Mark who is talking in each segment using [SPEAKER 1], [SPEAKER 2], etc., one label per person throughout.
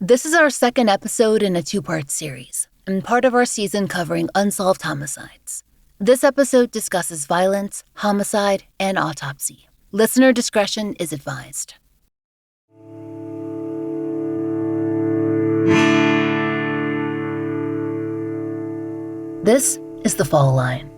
[SPEAKER 1] This is our second episode in a two-part series, and part of our season covering unsolved homicides. This episode discusses violence, homicide, and autopsy. Listener discretion is advised. This is The Fall Line.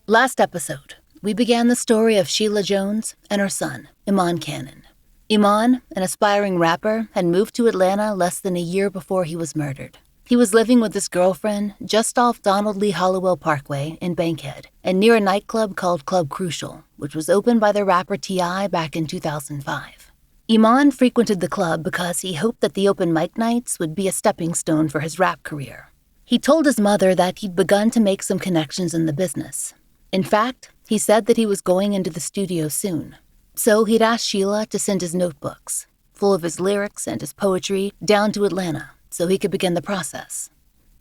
[SPEAKER 1] Last episode, we began the story of Sheila Jones and her son, Iman Cannon. Iman, an aspiring rapper, had moved to Atlanta less than a year before he was murdered. He was living with his girlfriend just off Donald Lee Hollowell Parkway in Bankhead and near a nightclub called Club Crucial, which was opened by the rapper T.I. back in 2005. Iman frequented the club because he hoped that the open mic nights would be a stepping stone for his rap career. He told his mother that he'd begun to make some connections in the business. In fact, he said that he was going into the studio soon. So he'd asked Sheila to send his notebooks, full of his lyrics and his poetry, down to Atlanta so he could begin the process.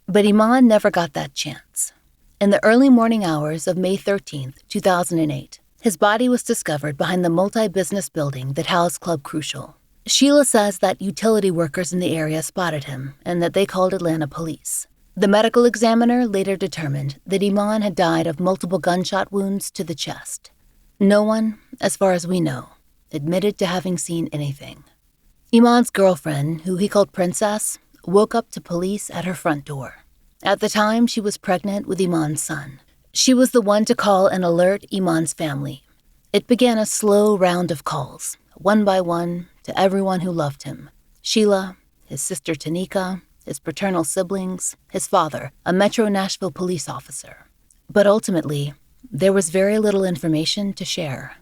[SPEAKER 1] But Iman never got that chance. In the early morning hours of May 13th, 2008, his body was discovered behind the multi-business building that housed Club Crucial. Sheila says that utility workers in the area spotted him and that they called Atlanta police. The medical examiner later determined that Iman had died of multiple gunshot wounds to the chest. No one, as far as we know, admitted to having seen anything. Iman's girlfriend, who he called Princess, woke up to police at her front door. At the time, she was pregnant with Iman's son. She was the one to call and alert Iman's family. It began a slow round of calls, one by one, to everyone who loved him. Sheila, his sister Tanika, his paternal siblings, his father, a Metro Nashville police officer. But ultimately, there was very little information to share.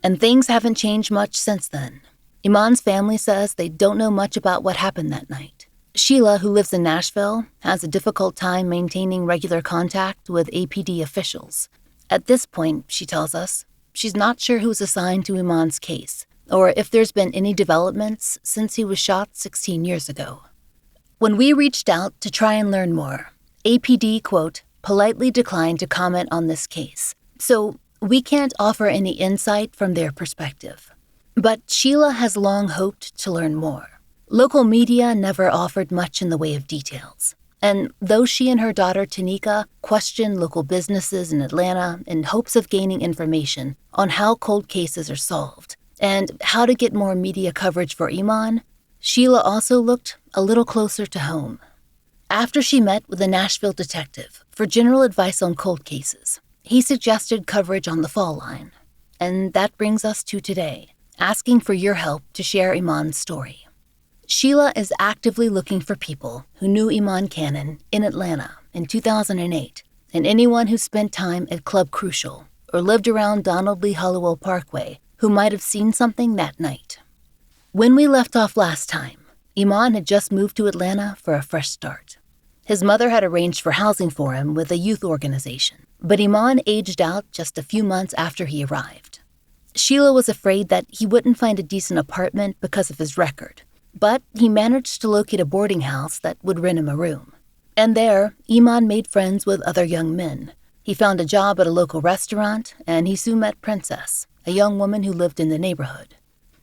[SPEAKER 1] And things haven't changed much since then. Iman's family says they don't know much about what happened that night. Sheila, who lives in Nashville, has a difficult time maintaining regular contact with APD officials. At this point, she tells us, she's not sure who's assigned to Iman's case, or if there's been any developments since he was shot 16 years ago. When we reached out to try and learn more, APD, quote, politely declined to comment on this case, so we can't offer any insight from their perspective. But Sheila has long hoped to learn more. Local media never offered much in the way of details. And though she and her daughter Tanika questioned local businesses in Atlanta in hopes of gaining information on how cold cases are solved and how to get more media coverage for Iman, Sheila also looked a little closer to home. After she met with a Nashville detective for general advice on cold cases, he suggested coverage on the Fall Line. And that brings us to today, asking for your help to share Iman's story. Sheila is actively looking for people who knew Iman Cannon in Atlanta in 2008 and anyone who spent time at Club Crucial or lived around Donald Lee Hollowell Parkway who might have seen something that night. When we left off last time, Iman had just moved to Atlanta for a fresh start. His mother had arranged for housing for him with a youth organization, but Iman aged out just a few months after he arrived. Sheila was afraid that he wouldn't find a decent apartment because of his record, but he managed to locate a boarding house that would rent him a room. And there, Iman made friends with other young men. He found a job at a local restaurant, and he soon met Princess, a young woman who lived in the neighborhood.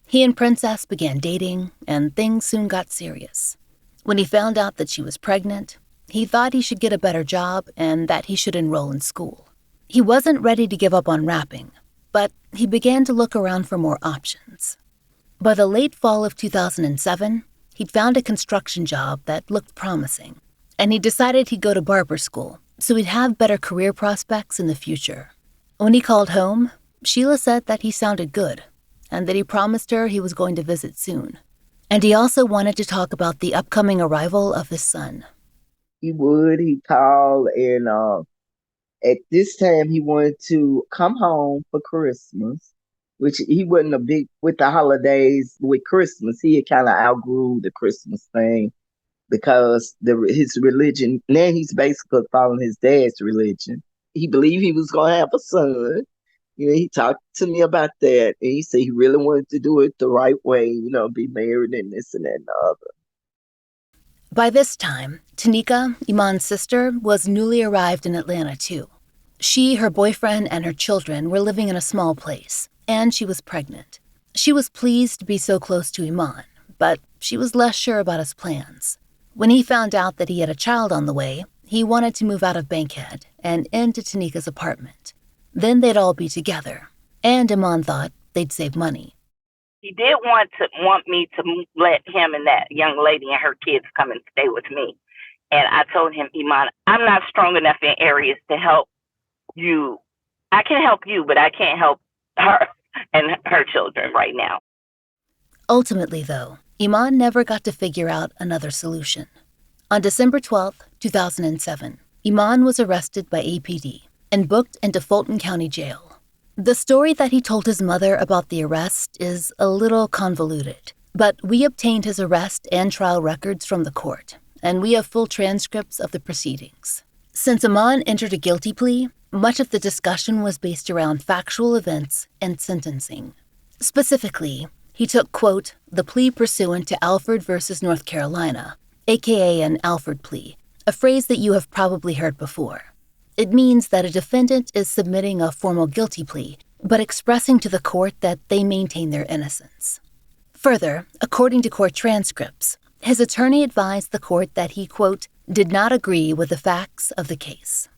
[SPEAKER 1] He and Princess began dating, and things soon got serious. When he found out that she was pregnant, he thought he should get a better job and that he should enroll in school. He wasn't ready to give up on rapping, but he began to look around for more options. By the late fall of 2007, he'd found a construction job that looked promising, and he decided he'd go to barber school so he'd have better career prospects in the future. When he called home, Sheila said that he sounded good, and that he promised her he was going to visit soon. And he also wanted to talk about the upcoming arrival of his son.
[SPEAKER 2] He'd call, and at this time he wanted to come home for Christmas, which he wasn't a big with the holidays. With Christmas, he had kind of outgrew the Christmas thing because his religion, now he's basically following his dad's religion. He believed he was going to have a son. He talked to me about that, and he said he really wanted to do it the right way, be married and this and that and the other.
[SPEAKER 1] By this time, Tanika, Iman's sister, was newly arrived in Atlanta too. She, her boyfriend, and her children were living in a small place, and she was pregnant. She was pleased to be so close to Iman, but she was less sure about his plans. When he found out that he had a child on the way, he wanted to move out of Bankhead and into Tanika's apartment. Then they'd all be together, and Iman thought they'd save money.
[SPEAKER 3] He did want me to let him and that young lady and her kids come and stay with me. And I told him, Iman, I'm not strong enough in areas to help you. I can help you, but I can't help her and her children right now.
[SPEAKER 1] Ultimately, though, Iman never got to figure out another solution. On December 12, 2007, Iman was arrested by APD and booked into Fulton County Jail. The story that he told his mother about the arrest is a little convoluted, but we obtained his arrest and trial records from the court, and we have full transcripts of the proceedings. Since Iman entered a guilty plea, much of the discussion was based around factual events and sentencing. Specifically, he took, quote, the plea pursuant to Alford versus North Carolina, aka an Alford plea, a phrase that you have probably heard before. It means that a defendant is submitting a formal guilty plea, but expressing to the court that they maintain their innocence. Further, according to court transcripts, his attorney advised the court that he, quote, did not agree with the facts of the case.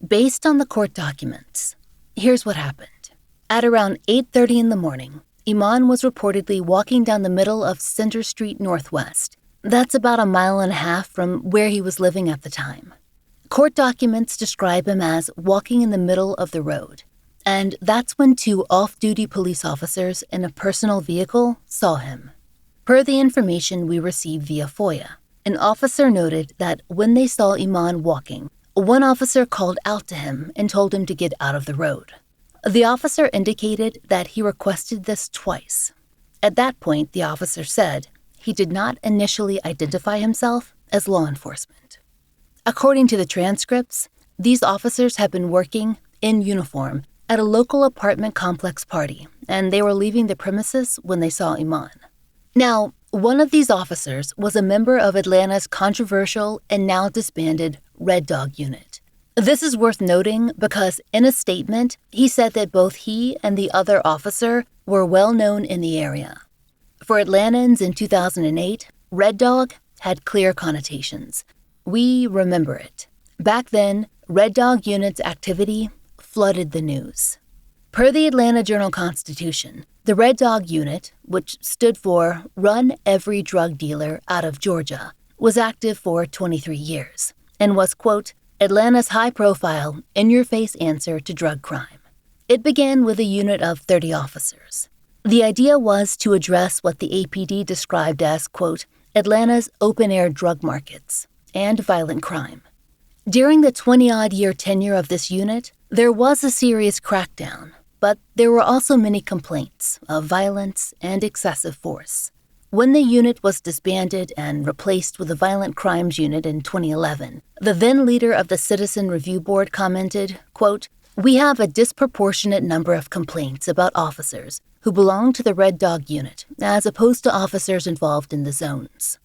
[SPEAKER 1] Based on the court documents, here's what happened. At around 8:30 in the morning, Iman was reportedly walking down the middle of Center Street Northwest. That's about a mile and a half from where he was living at the time. Court documents describe him as walking in the middle of the road, and that's when two off-duty police officers in a personal vehicle saw him. Per the information we received via FOIA, an officer noted that when they saw Iman walking, one officer called out to him and told him to get out of the road. The officer indicated that he requested this twice. At that point, the officer said he did not initially identify himself as law enforcement. According to the transcripts, these officers had been working in uniform at a local apartment complex party, and they were leaving the premises when they saw Iman. Now, one of these officers was a member of Atlanta's controversial and now disbanded Red Dog Unit. This is worth noting because in a statement, he said that both he and the other officer were well known in the area. For Atlantans in 2008, Red Dog had clear connotations. We remember it. Back then, Red Dog Unit's activity flooded the news. Per the Atlanta Journal-Constitution, the Red Dog Unit, which stood for Run Every Drug Dealer Out of Georgia, was active for 23 years and was, quote, Atlanta's high-profile, in-your-face answer to drug crime. It began with a unit of 30 officers. The idea was to address what the APD described as, quote, Atlanta's open-air drug markets and violent crime. During the 20-odd-year tenure of this unit, there was a serious crackdown, but there were also many complaints of violence and excessive force. When the unit was disbanded and replaced with a violent crimes unit in 2011, the then leader of the Citizen Review Board commented, quote, we have a disproportionate number of complaints about officers who belong to the Red Dog Unit as opposed to officers involved in the zones.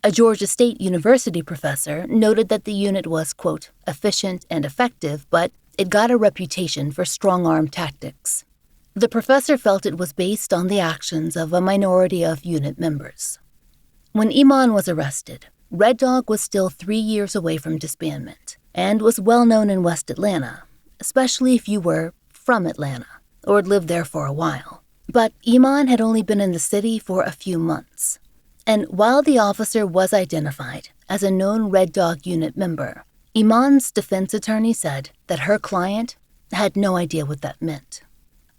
[SPEAKER 1] A Georgia State University professor noted that the unit was, quote, efficient and effective, but it got a reputation for strong-arm tactics. The professor felt it was based on the actions of a minority of unit members. When Iman was arrested, Red Dog was still 3 years away from disbandment and was well known in West Atlanta, especially if you were from Atlanta or had lived there for a while. But Iman had only been in the city for a few months. And while the officer was identified as a known Red Dog Unit member, Iman's defense attorney said that her client had no idea what that meant.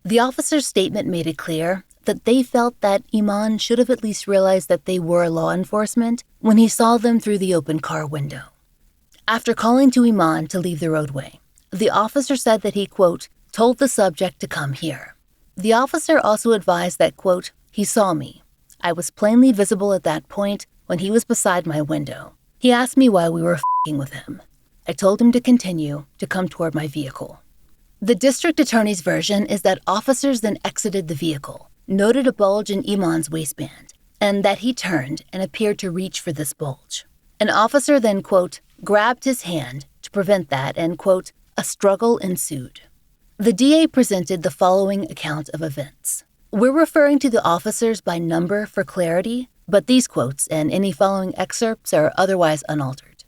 [SPEAKER 1] The officer's statement made it clear that they felt that Iman should have at least realized that they were law enforcement when he saw them through the open car window. After calling to Iman to leave the roadway, the officer said that he, quote, told the subject to come here. The officer also advised that, quote, he saw me. I was plainly visible at that point when he was beside my window. He asked me why we were f***ing with him. I told him to continue to come toward my vehicle. The district attorney's version is that officers then exited the vehicle, noted a bulge in Iman's waistband, and that he turned and appeared to reach for this bulge. An officer then, quote, grabbed his hand to prevent that and, quote, a struggle ensued. The DA presented the following account of events. We're referring to the officers by number for clarity, but these quotes and any following excerpts are otherwise unaltered.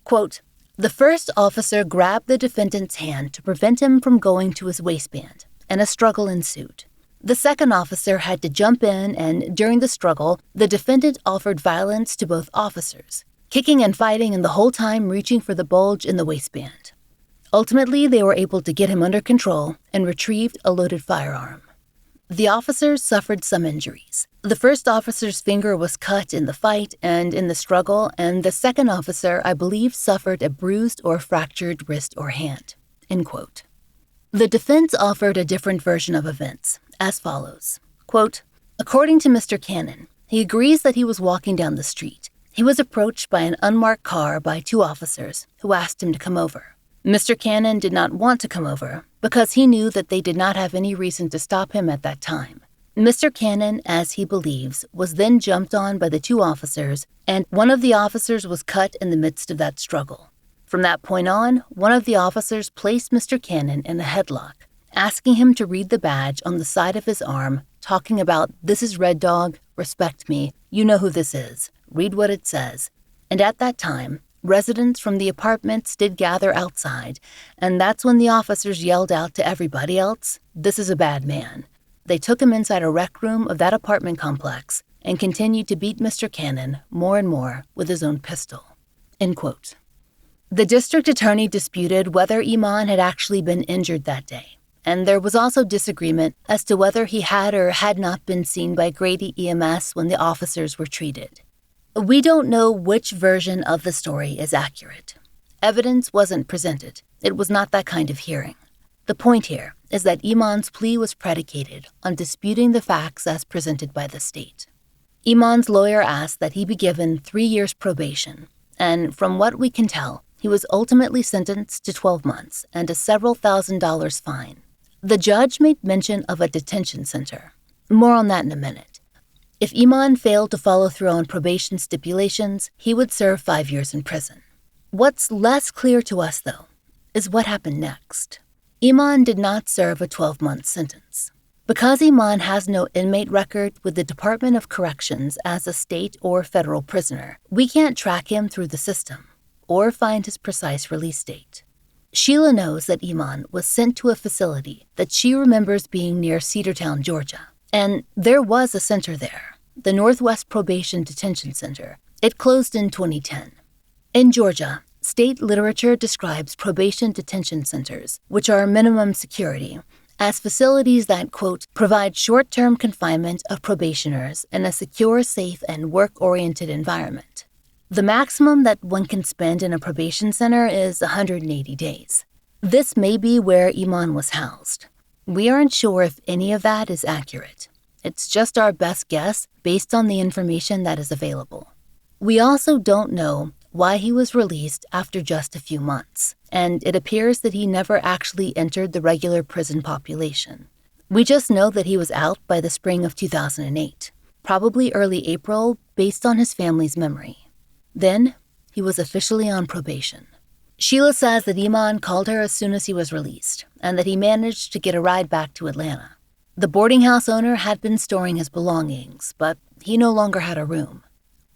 [SPEAKER 1] Quote, the first officer grabbed the defendant's hand to prevent him from going to his waistband, and a struggle ensued. The second officer had to jump in, and during the struggle, the defendant offered violence to both officers, kicking and fighting and the whole time reaching for the bulge in the waistband. Ultimately, they were able to get him under control and retrieved a loaded firearm. The officers suffered some injuries. The first officer's finger was cut in the fight and in the struggle, and the second officer, I believe, suffered a bruised or fractured wrist or hand. End quote. The defense offered a different version of events, as follows. Quote, according to Mr. Cannon, he agrees that he was walking down the street. He was approached by an unmarked car by two officers who asked him to come over. Mr. Cannon did not want to come over because he knew that they did not have any reason to stop him at that time. Mr. Cannon, as he believes, was then jumped on by the two officers, and one of the officers was cut in the midst of that struggle. From that point on, one of the officers placed Mr. Cannon in a headlock, asking him to read the badge on the side of his arm, talking about, this is Red Dog, respect me, you know who this is, read what it says. And at that time, residents from the apartments did gather outside, and that's when the officers yelled out to everybody else, this is a bad man. They took him inside a rec room of that apartment complex and continued to beat Mr. Cannon more and more with his own pistol. End quote. The district attorney disputed whether Iman had actually been injured that day, and there was also disagreement as to whether he had or had not been seen by Grady EMS when the officers were treated. We don't know which version of the story is accurate. Evidence wasn't presented. It was not that kind of hearing. The point here is that Iman's plea was predicated on disputing the facts as presented by the state. Iman's lawyer asked that he be given 3 years probation, and from what we can tell, he was ultimately sentenced to 12 months and a several $1,000s fine. The judge made mention of a detention center. More on that in a minute. If Iman failed to follow through on probation stipulations, he would serve 5 years in prison. What's less clear to us, though, is what happened next. Iman did not serve a 12-month sentence. Because Iman has no inmate record with the Department of Corrections as a state or federal prisoner, we can't track him through the system or find his precise release date. Sheila knows that Iman was sent to a facility that she remembers being near Cedartown, Georgia. And there was a center there, the Northwest Probation Detention Center. It closed in 2010. In Georgia, state literature describes probation detention centers, which are minimum security, as facilities that, quote, provide short-term confinement of probationers in a secure, safe, and work-oriented environment. The maximum that one can spend in a probation center is 180 days. This may be where Iman was housed. We aren't sure if any of that is accurate. It's just our best guess based on the information that is available. We also don't know why he was released after just a few months, and it appears that he never actually entered the regular prison population. We just know that he was out by the spring of 2008, probably early April based on his family's memory. Then, he was officially on probation. Sheila says that Iman called her as soon as he was released, and that he managed to get a ride back to Atlanta. The boarding house owner had been storing his belongings, but he no longer had a room.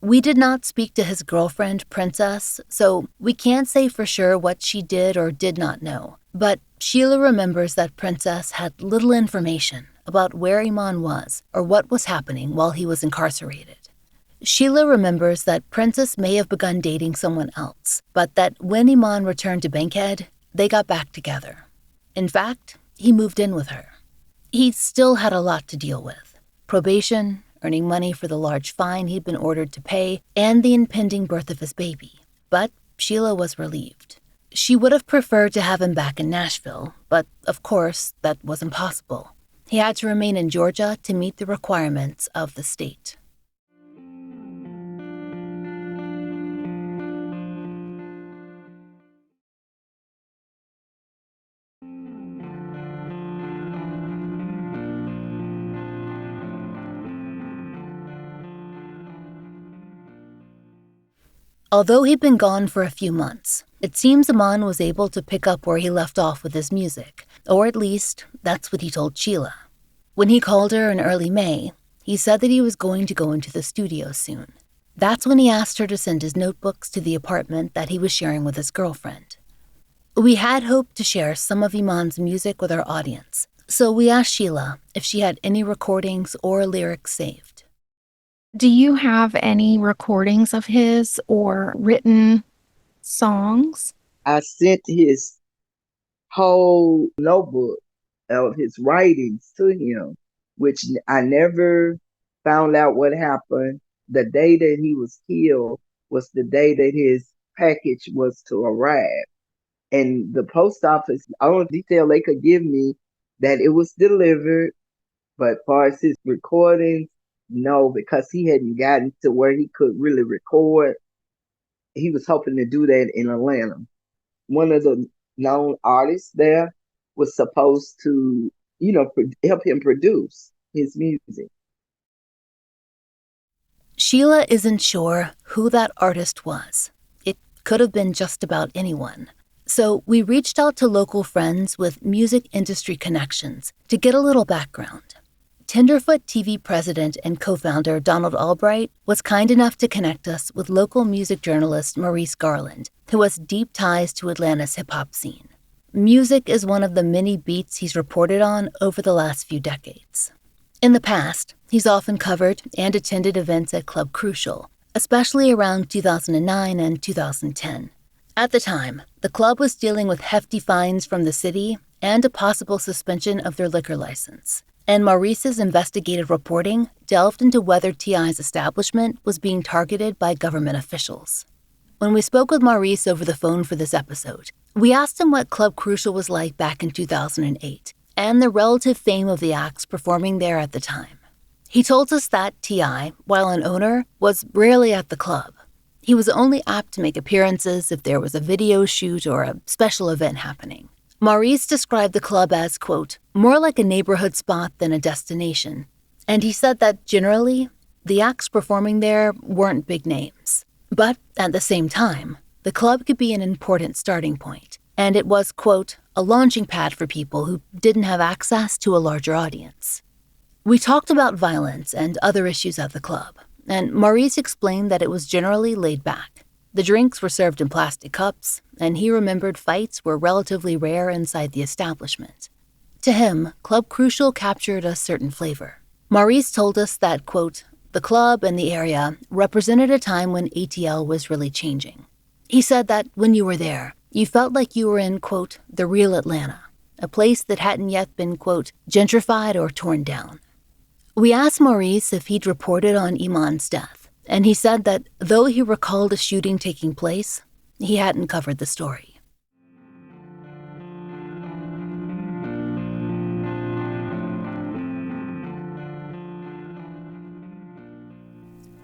[SPEAKER 1] We did not speak to his girlfriend, Princess, so we can't say for sure what she did or did not know. But Sheila remembers that Princess had little information about where Iman was or what was happening while he was incarcerated. Sheila remembers that Princess may have begun dating someone else, but that when Iman returned to Bankhead, they got back together. In fact, he moved in with her. He still had a lot to deal with. Probation, earning money for the large fine he'd been ordered to pay, and the impending birth of his baby. But Sheila was relieved. She would have preferred to have him back in Nashville, but of course, that was impossible. He had to remain in Georgia to meet the requirements of the state. Although he'd been gone for a few months, it seems Iman was able to pick up where he left off with his music, or at least that's what he told Sheila. When he called her in early May, he said that he was going to go into the studio soon. That's when he asked her to send his notebooks to the apartment that he was sharing with his girlfriend. We had hoped to share some of Iman's music with our audience, so we asked Sheila if she had any recordings or lyrics saved.
[SPEAKER 4] Do you have any recordings of his or written songs?
[SPEAKER 2] I sent his whole notebook of his writings to him, which I never found out what happened. The day that he was killed was the day that his package was to arrive. And the post office, the only detail they could give me that it was delivered, but as far as his recordings, no, because he hadn't gotten to where he could really record. He was hoping to do that in Atlanta. One of the known artists there was supposed to, help him produce his music.
[SPEAKER 1] Sheila isn't sure who that artist was. It could have been just about anyone. So we reached out to local friends with music industry connections to get a little background. Tenderfoot TV president and co-founder Donald Albright was kind enough to connect us with local music journalist Maurice Garland, who has deep ties to Atlanta's hip-hop scene. Music is one of the many beats he's reported on over the last few decades. In the past, he's often covered and attended events at Club Crucial, especially around 2009 and 2010. At the time, the club was dealing with hefty fines from the city and a possible suspension of their liquor license. And Maurice's investigative reporting delved into whether T.I.'s establishment was being targeted by government officials. When we spoke with Maurice over the phone for this episode, we asked him what Club Crucial was like back in 2008 and the relative fame of the acts performing there at the time. He told us that T.I., while an owner, was rarely at the club. He was only apt to make appearances if there was a video shoot or a special event happening. Maurice described the club as, quote, more like a neighborhood spot than a destination. And he said that generally, the acts performing there weren't big names. But at the same time, the club could be an important starting point. And it was, quote, a launching pad for people who didn't have access to a larger audience. We talked about violence and other issues at the club, and Maurice explained that it was generally laid back. The drinks were served in plastic cups, and he remembered fights were relatively rare inside the establishment. To him, Club Crucial captured a certain flavor. Maurice told us that, quote, the club and the area represented a time when ATL was really changing. He said that when you were there, you felt like you were in, quote, the real Atlanta, a place that hadn't yet been, quote, gentrified or torn down. We asked Maurice if he'd reported on Iman's death, and he said that though he recalled a shooting taking place, he hadn't covered the story.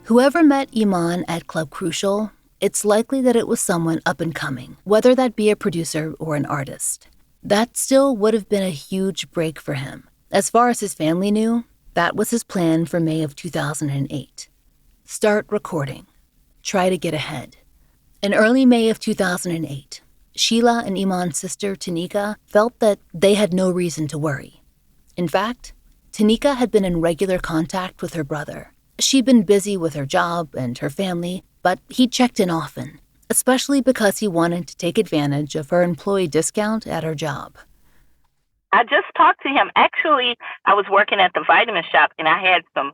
[SPEAKER 1] Whoever met Iman at Club Crucial, it's likely that it was someone up and coming, whether that be a producer or an artist. That still would have been a huge break for him. As far as his family knew, that was his plan for May of 2008. Start recording. Try to get ahead. In early May of 2008, Sheila and Iman's sister, Tanika, felt that they had no reason to worry. In fact, Tanika had been in regular contact with her brother. She'd been busy with her job and her family, but he checked in often, especially because he wanted to take advantage of her employee discount at her job.
[SPEAKER 3] I just talked to him. Actually, I was working at the vitamin shop, and I had some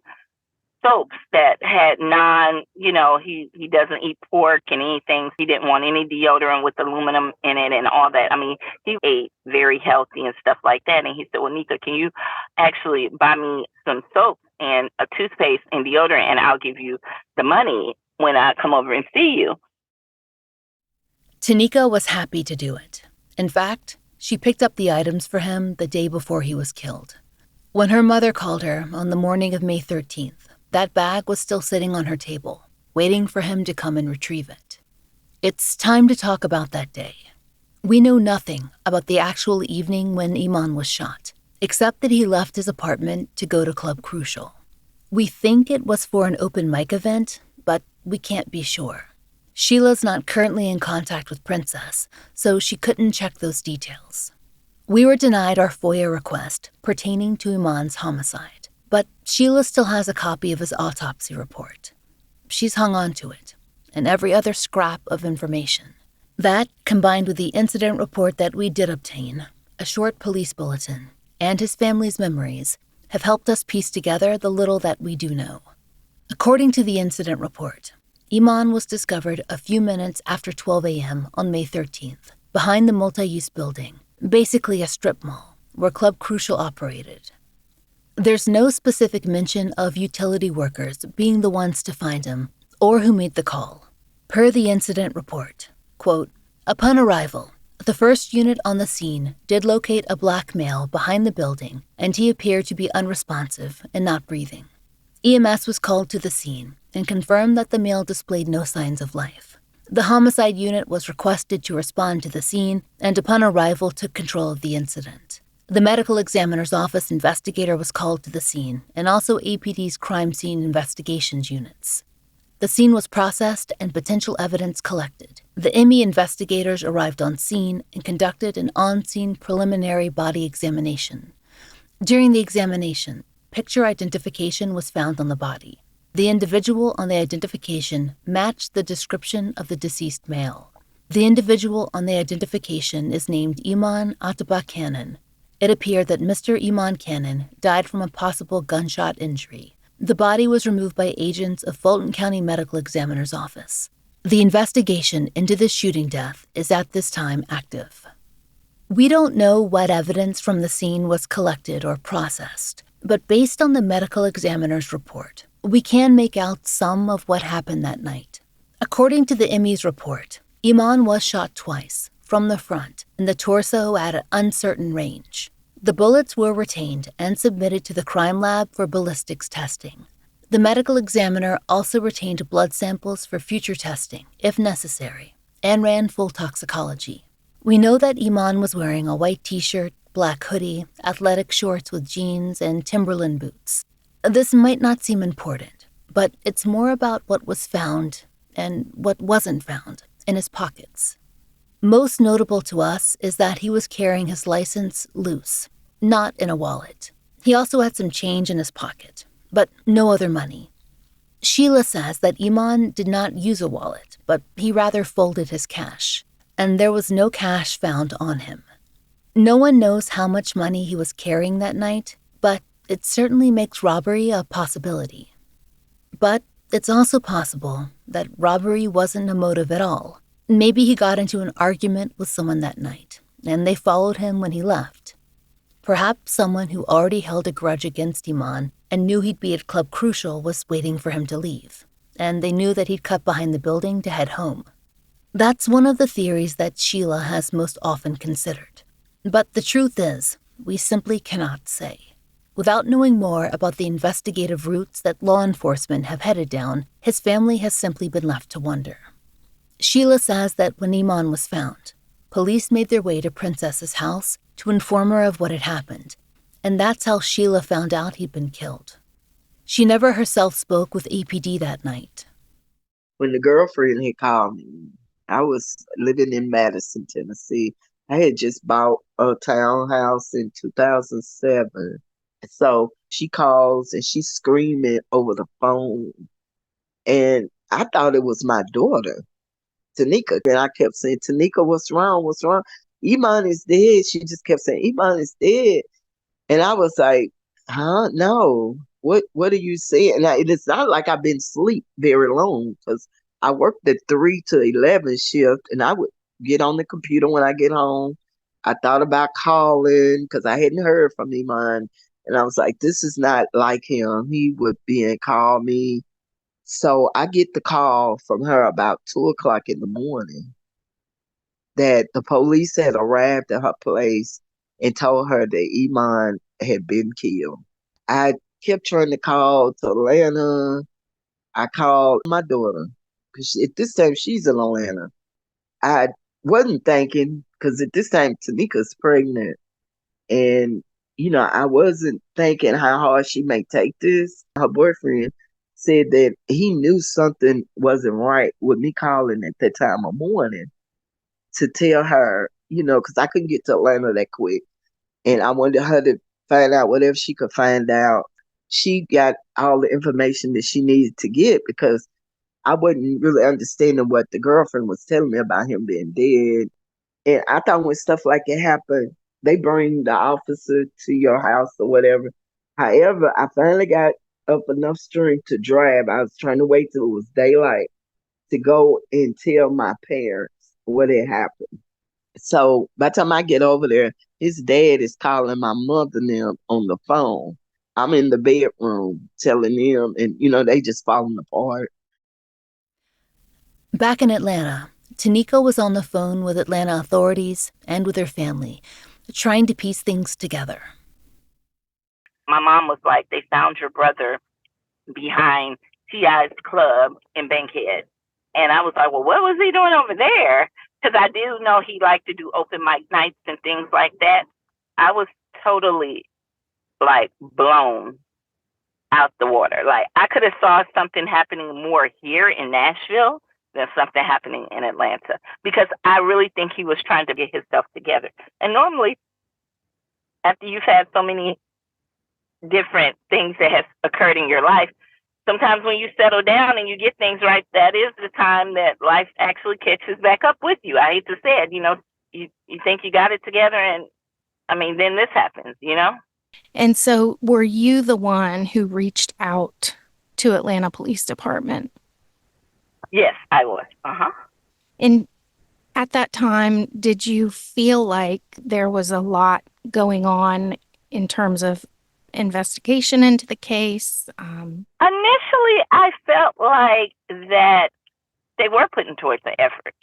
[SPEAKER 3] soaps that had he doesn't eat pork and anything. He didn't want any deodorant with aluminum in it and all that. I mean, he ate very healthy and stuff like that. And he said, well, Nika, can you actually buy me some soap and a toothpaste and deodorant, and I'll give you the money when I come over and see you.
[SPEAKER 1] Tanika was happy to do it. In fact, she picked up the items for him the day before he was killed. When her mother called her on the morning of May 13th, that bag was still sitting on her table, waiting for him to come and retrieve it. It's time to talk about that day. We know nothing about the actual evening when Iman was shot, except that he left his apartment to go to Club Crucial. We think it was for an open mic event, but we can't be sure. Sheila's not currently in contact with Princess, so she couldn't check those details. We were denied our FOIA request pertaining to Iman's homicide, but Sheila still has a copy of his autopsy report. She's hung on to it, and every other scrap of information. That, combined with the incident report that we did obtain, a short police bulletin, and his family's memories, have helped us piece together the little that we do know. According to the incident report, Iman was discovered a few minutes after 12 a.m. on May 13th, behind the multi-use building, basically a strip mall, where Club Crucial operated. There's no specific mention of utility workers being the ones to find him or who made the call. Per the incident report, quote, upon arrival, the first unit on the scene did locate a black male behind the building, and he appeared to be unresponsive and not breathing. EMS was called to the scene and confirmed that the male displayed no signs of life. The homicide unit was requested to respond to the scene and upon arrival took control of the incident. The medical examiner's office investigator was called to the scene and also APD's crime scene investigations units. The scene was processed and potential evidence collected. The ME investigators arrived on scene and conducted an on-scene preliminary body examination. During the examination, picture identification was found on the body. The individual on the identification matched the description of the deceased male. The individual on the identification is named Iman Cannon. It appeared that Mr. Iman Cannon died from a possible gunshot injury. The body was removed by agents of Fulton County Medical Examiner's Office. The investigation into the shooting death is at this time active. We don't know what evidence from the scene was collected or processed, but based on the medical examiner's report, we can make out some of what happened that night. According to the ME's report, Iman was shot twice, from the front, in the torso at an uncertain range. The bullets were retained and submitted to the crime lab for ballistics testing. The medical examiner also retained blood samples for future testing, if necessary, and ran full toxicology. We know that Iman was wearing a white t-shirt, black hoodie, athletic shorts with jeans, and Timberland boots. This might not seem important, but it's more about what was found and what wasn't found in his pockets. Most notable to us is that he was carrying his license loose, not in a wallet. He also had some change in his pocket, but no other money. Sheila says that Iman did not use a wallet, but he rather folded his cash, and there was no cash found on him. No one knows how much money he was carrying that night, but it certainly makes robbery a possibility. But it's also possible that robbery wasn't a motive at all. Maybe he got into an argument with someone that night, and they followed him when he left. Perhaps someone who already held a grudge against Iman and knew he'd be at Club Crucial was waiting for him to leave, and they knew that he'd cut behind the building to head home. That's one of the theories that Sheila has most often considered. But the truth is, we simply cannot say. Without knowing more about the investigative routes that law enforcement have headed down, his family has simply been left to wonder. Sheila says that when Iman was found, police made their way to Princess's house to inform her of what had happened, and that's how Sheila found out he'd been killed. She never herself spoke with APD that night.
[SPEAKER 2] When the girlfriend had called me, I was living in Madison, Tennessee. I had just bought a townhouse in 2007. So she calls and she's screaming over the phone. And I thought it was my daughter, Tanika. And I kept saying, Tanika, what's wrong? What's wrong? Iman is dead. She just kept saying, Iman is dead. And I was like, huh? No. What are you saying? And it's not like I've been asleep very long because I worked the 3 to 11 shift and I would get on the computer when I get home. I thought about calling because I hadn't heard from Iman. And I was like, this is not like him. He would be and call me. So I get the call from her about 2:00 in the morning that the police had arrived at her place and told her that Iman had been killed. I kept trying to call to Atlanta. I called my daughter because at this time she's in Atlanta. I wasn't thinking because at this time Tanika's pregnant. And, I wasn't thinking how hard she may take this. Her boyfriend said that he knew something wasn't right with me calling at that time of morning to tell her, because I couldn't get to Atlanta that quick. And I wanted her to find out whatever she could find out. She got all the information that she needed to get because I wasn't really understanding what the girlfriend was telling me about him being dead. And I thought when stuff like it happened, they bring the officer to your house or whatever. However, I finally got up enough strength to drive. I was trying to wait till it was daylight to go and tell my parents what had happened. So by the time I get over there, his dad is calling my mother and them on the phone. I'm in the bedroom telling them, and they just falling apart.
[SPEAKER 1] Back in Atlanta, Tanika was on the phone with Atlanta authorities and with her family, trying to piece things together.
[SPEAKER 3] My mom was like, they found your brother behind T.I.'s club in Bankhead. And I was like, well, what was he doing over there? Because I do know he liked to do open mic nights and things like that. I was totally, blown out the water. I could have saw something happening more here in Nashville than something happening in Atlanta, because I really think he was trying to get himself together. And normally, after you've had so many different things that have occurred in your life, sometimes when you settle down and you get things right, that is the time that life actually catches back up with you. I hate to say it, you think you got it together, and then this happens,
[SPEAKER 4] And so were you the one who reached out to Atlanta Police Department?
[SPEAKER 3] Yes, I was. Uh-huh.
[SPEAKER 4] And at that time, did you feel like there was a lot going on in terms of investigation into the case?
[SPEAKER 3] Initially, I felt like that they were putting towards the effort.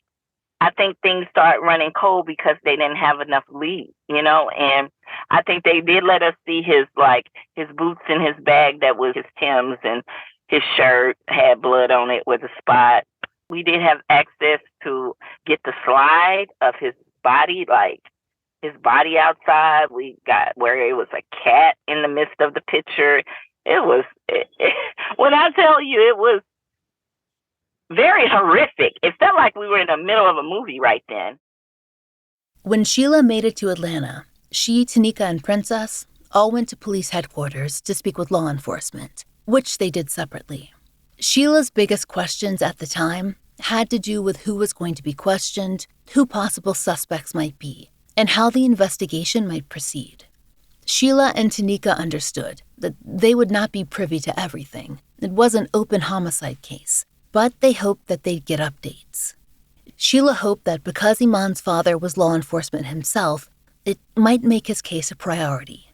[SPEAKER 3] I think things started running cold because they didn't have enough leads, and I think they did let us see his boots in his bag that was his Tim's, and his shirt had blood on it with a spot. We did have access to get the slide of his body, his body outside. We got where it was a cat in the midst of the picture. When I tell you, it was very horrific. It felt like we were in the middle of a movie right then.
[SPEAKER 1] When Sheila made it to Atlanta, she, Tanika, and Princess all went to police headquarters to speak with law enforcement, which they did separately. Sheila's biggest questions at the time had to do with who was going to be questioned, who possible suspects might be, and how the investigation might proceed. Sheila and Tanika understood that they would not be privy to everything. It was an open homicide case, but they hoped that they'd get updates. Sheila hoped that because Iman's father was law enforcement himself, it might make his case a priority.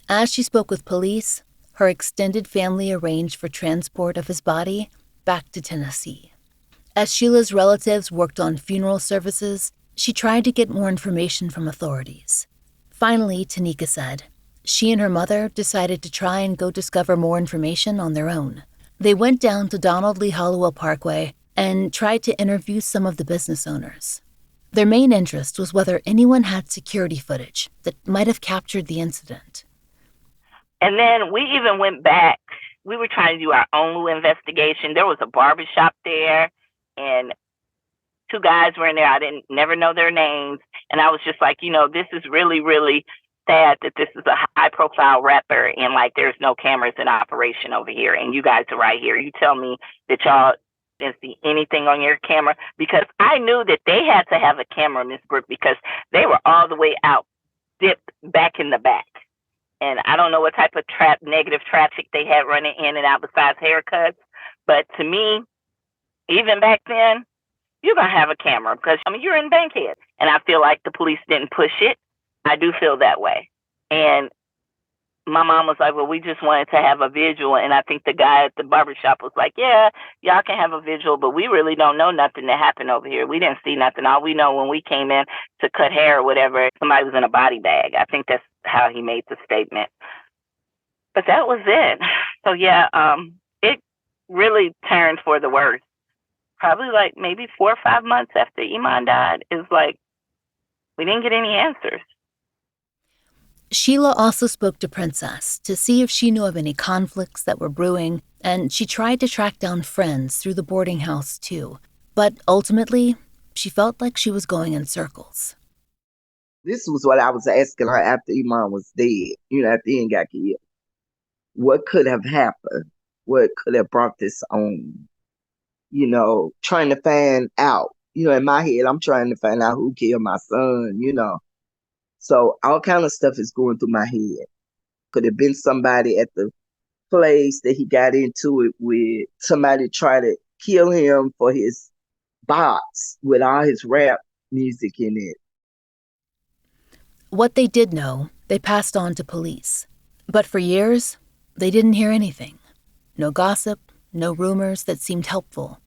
[SPEAKER 1] As she spoke with police, her extended family arranged for transport of his body back to Tennessee. As Sheila's relatives worked on funeral services, she tried to get more information from authorities. Finally, Tanika said, she and her mother decided to try and go discover more information on their own. They went down to Donald Lee Hollowell Parkway and tried to interview some of the business owners. Their main interest was whether anyone had security footage that might have captured the incident.
[SPEAKER 3] And then we even went back. We were trying to do our own little investigation. There was a barbershop there, and two guys were in there. I didn't never know their names. And I was just like, this is really, really sad that this is a high-profile rapper, and there's no cameras in operation over here, and you guys are right here. You tell me that y'all didn't see anything on your camera, because I knew that they had to have a camera, Miss Brooke, because they were all the way out, dipped back in the back. And I don't know what type of negative traffic they had running in and out besides haircuts. But to me, even back then, you're going to have a camera because, you're in Bankhead. And I feel like the police didn't push it. I do feel that way. And my mom was like, well, we just wanted to have a visual. And I think the guy at the barbershop was like, yeah, y'all can have a visual, but we really don't know nothing that happened over here. We didn't see nothing. All we know when we came in to cut hair or whatever, somebody was in a body bag. I think that's how he made the statement. But that was it. So, yeah, it really turned for the worse. Probably maybe 4 or 5 months after Iman died, is we didn't get any answers.
[SPEAKER 1] Sheila also spoke to Princess to see if she knew of any conflicts that were brewing, and she tried to track down friends through the boarding house too. But ultimately, she felt like she was going in circles.
[SPEAKER 2] This was what I was asking her after Iman was dead, after he got killed. What could have happened? What could have brought this on? Trying to find out. In my head, I'm trying to find out who killed my son. So all kind of stuff is going through my head. Could have been somebody at the place that he got into it with. Somebody tried to kill him for his box with all his rap music in it.
[SPEAKER 1] What they did know, they passed on to police. But for years, they didn't hear anything. No gossip, no rumors that seemed helpful.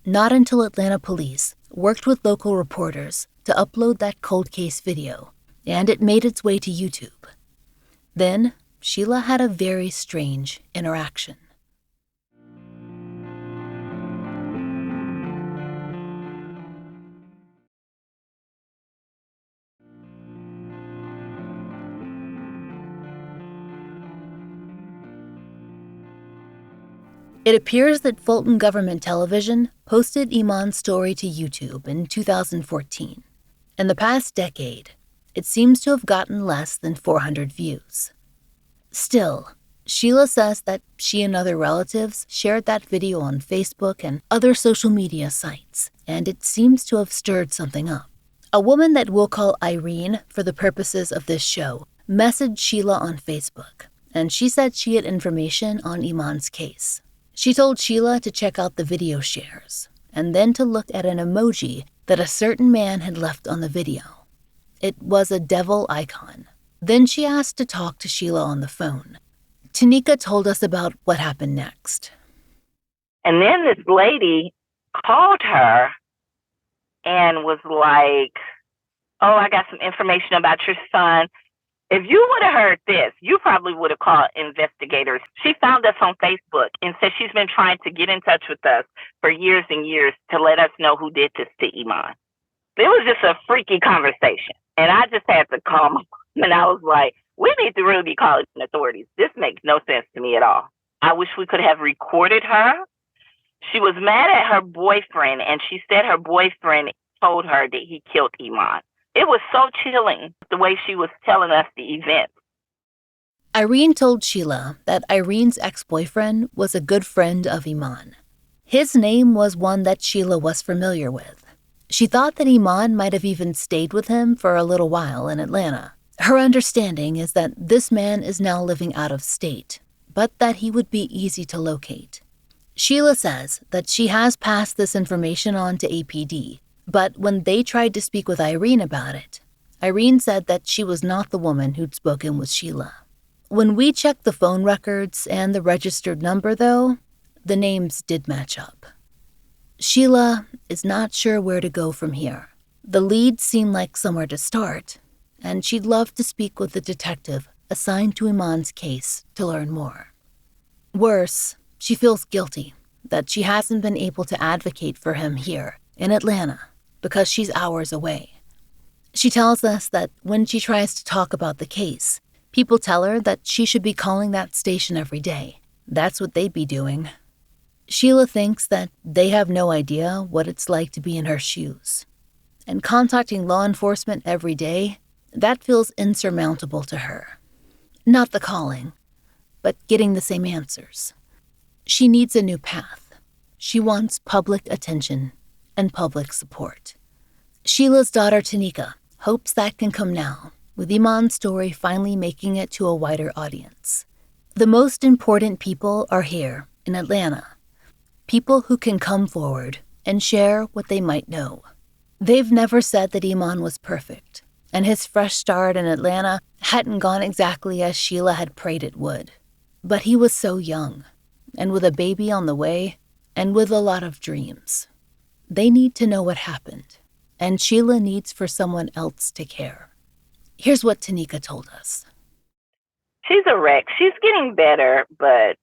[SPEAKER 1] Not until Atlanta police worked with local reporters to upload that cold case video, and it made its way to YouTube. Then, Sheila had a very strange interaction. It appears that Fulton Government Television posted Iman's story to YouTube in 2014. In the past decade, it seems to have gotten less than 400 views. Still, Sheila says that she and other relatives shared that video on Facebook and other social media sites, and it seems to have stirred something up. A woman that we'll call Irene for the purposes of this show messaged Sheila on Facebook, and she said she had information on Iman's case. She told Sheila to check out the video shares, and then to look at an emoji that a certain man had left on the video. It was a devil icon. Then she asked to talk to Sheila on the phone. Tanika told us about what happened next.
[SPEAKER 3] And then this lady called her and was like, oh, I got some information about your son. If you would have heard this, you probably would have called investigators. She found us on Facebook and said she's been trying to get in touch with us for years and years to let us know who did this to Iman. It was just a freaky conversation. And I just had to call my mom, and I was like, we need to really be calling the authorities. This makes no sense to me at all. I wish we could have recorded her. She was mad at her boyfriend, and she said her boyfriend told her that he killed Iman. It was so chilling, the way she was telling us the event.
[SPEAKER 1] Irene told Sheila that Irene's ex-boyfriend was a good friend of Iman. His name was one that Sheila was familiar with. She thought that Iman might have even stayed with him for a little while in Atlanta. Her understanding is that this man is now living out of state, but that he would be easy to locate. Sheila says that she has passed this information on to APD, but when they tried to speak with Irene about it, Irene said that she was not the woman who'd spoken with Sheila. When we checked the phone records and the registered number, though, the names did match up. Sheila is not sure where to go from here. The leads seem like somewhere to start, and she'd love to speak with the detective assigned to Iman's case to learn more. Worse, she feels guilty that she hasn't been able to advocate for him here in Atlanta because she's hours away. She tells us that when she tries to talk about the case, people tell her that she should be calling that station every day. That's what they'd be doing. Sheila thinks that they have no idea what it's like to be in her shoes. And contacting law enforcement every day, that feels insurmountable to her. Not the calling, but getting the same answers. She needs a new path. She wants public attention and public support. Sheila's daughter, Tanika, hopes that can come now, with Iman's story finally making it to a wider audience. The most important people are here in Atlanta. People who can come forward and share what they might know. They've never said that Iman was perfect, and his fresh start in Atlanta hadn't gone exactly as Sheila had prayed it would. But he was so young, and with a baby on the way, and with a lot of dreams. They need to know what happened, and Sheila needs for someone else to care. Here's what Tanika told us.
[SPEAKER 3] She's a wreck. She's getting better, but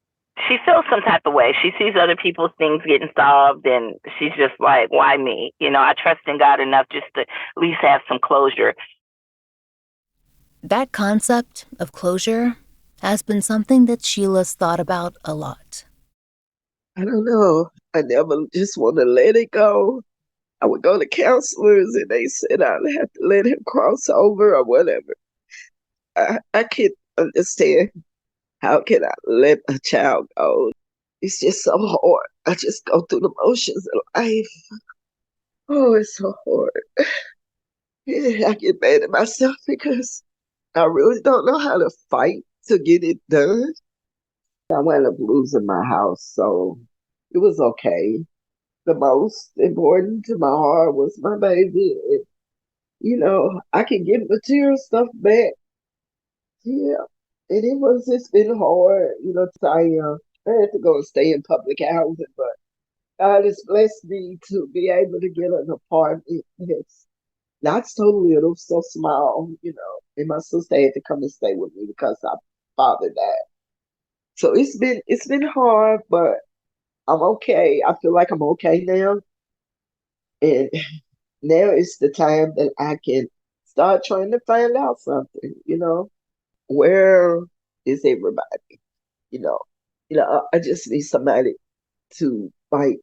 [SPEAKER 3] she feels some type of way. She sees other people's things getting solved, and she's just like, why me? I trust in God enough just to at least have some closure.
[SPEAKER 1] That concept of closure has been something that Sheila's thought about a lot.
[SPEAKER 2] I don't know. I never just want to let it go. I would go to counselors and they said I'd have to let him cross over or whatever. I can't understand. How can I let a child go? It's just so hard. I just go through the motions of life. Oh, it's so hard. Yeah, I get mad at myself because I really don't know how to fight to get it done. I wound up losing my house, so it was okay. The most important to my heart was my baby. And, I can get material stuff back. Yeah. And it's been hard. I had to go and stay in public housing, but God has blessed me to be able to get an apartment. It's not so little, so small. And my sister had to come and stay with me because our father died. So it's been hard, but I'm okay. I feel like I'm okay now. And now is the time that I can start trying to find out something. Where is everybody? You know, I just need somebody to like,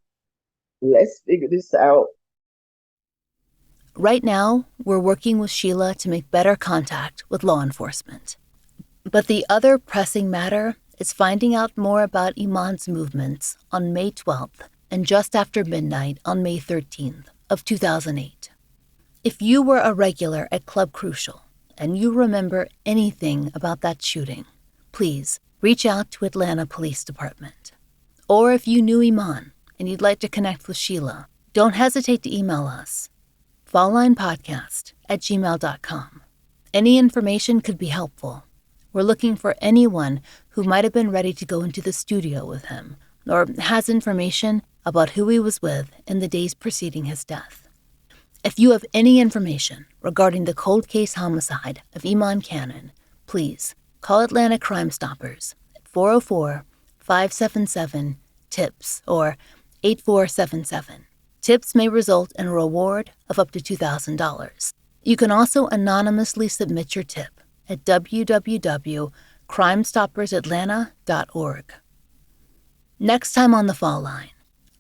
[SPEAKER 2] let's figure this out.
[SPEAKER 1] Right now, we're working with Sheila to make better contact with law enforcement. But the other pressing matter is finding out more about Iman's movements on May 12th and just after midnight on May 13th of 2008. If you were a regular at Club Crucial and you remember anything about that shooting, please reach out to Atlanta Police Department. Or if you knew Iman and you'd like to connect with Sheila, don't hesitate to email us, falllinepodcast@gmail.com. Any information could be helpful. We're looking for anyone who might have been ready to go into the studio with him or has information about who he was with in the days preceding his death. If you have any information regarding the cold case homicide of Iman Cannon, please call Atlanta Crime Stoppers at 404-577-TIPS or 8477. Tips may result in a reward of up to $2,000. You can also anonymously submit your tip at www.crimestoppersatlanta.org. Next time on The Fall Line,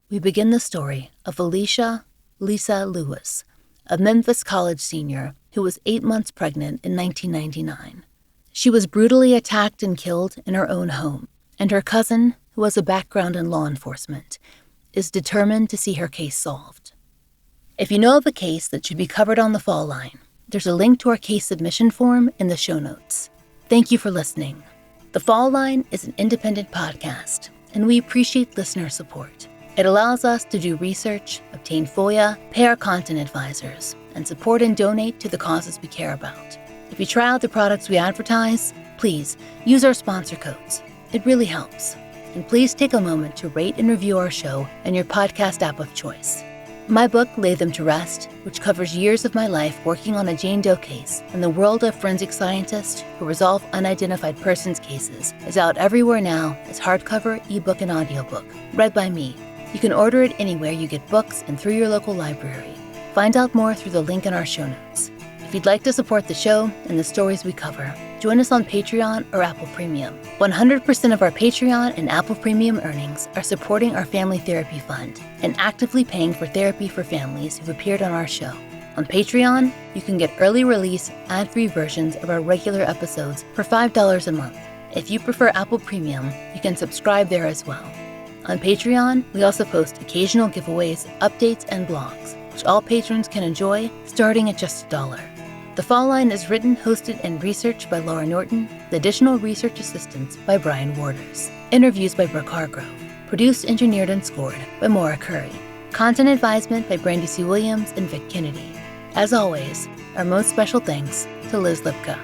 [SPEAKER 1] we begin the story of Alicia Lisa Lewis, a Memphis college senior who was 8 months pregnant in 1999. She was brutally attacked and killed in her own home, and her cousin, who has a background in law enforcement, is determined to see her case solved. If you know of a case that should be covered on The Fall Line, there's a link to our case submission form in the show notes. Thank you for listening. The Fall Line is an independent podcast, and we appreciate listener support. It allows us to do research, obtain FOIA, pay our content advisors, and support and donate to the causes we care about. If you try out the products we advertise, please use our sponsor codes. It really helps. And please take a moment to rate and review our show in your podcast app of choice. My book, Lay Them to Rest, which covers years of my life working on a Jane Doe case and the world of forensic scientists who resolve unidentified persons cases, is out everywhere now as hardcover, ebook, and audiobook, read by me. You can order it anywhere you get books and through your local library. Find out more through the link in our show notes. If you'd like to support the show and the stories we cover, join us on Patreon or Apple Premium. 100% of our Patreon and Apple Premium earnings are supporting our Family Therapy Fund and actively paying for therapy for families who've appeared on our show. On Patreon, you can get early release, ad-free versions of our regular episodes for $5 a month. If you prefer Apple Premium, you can subscribe there as well. On Patreon, we also post occasional giveaways, updates, and blogs, which all patrons can enjoy starting at just $1. The Fall Line is written, hosted, and researched by Laurah Norton, with additional research assistance by Brian Waters. Interviews by Brooke Hargrove. Produced, engineered, and scored by Maura Curry. Content advisement by Brandy C. Williams and Vic Kennedy. As always, our most special thanks to Liz Lipka.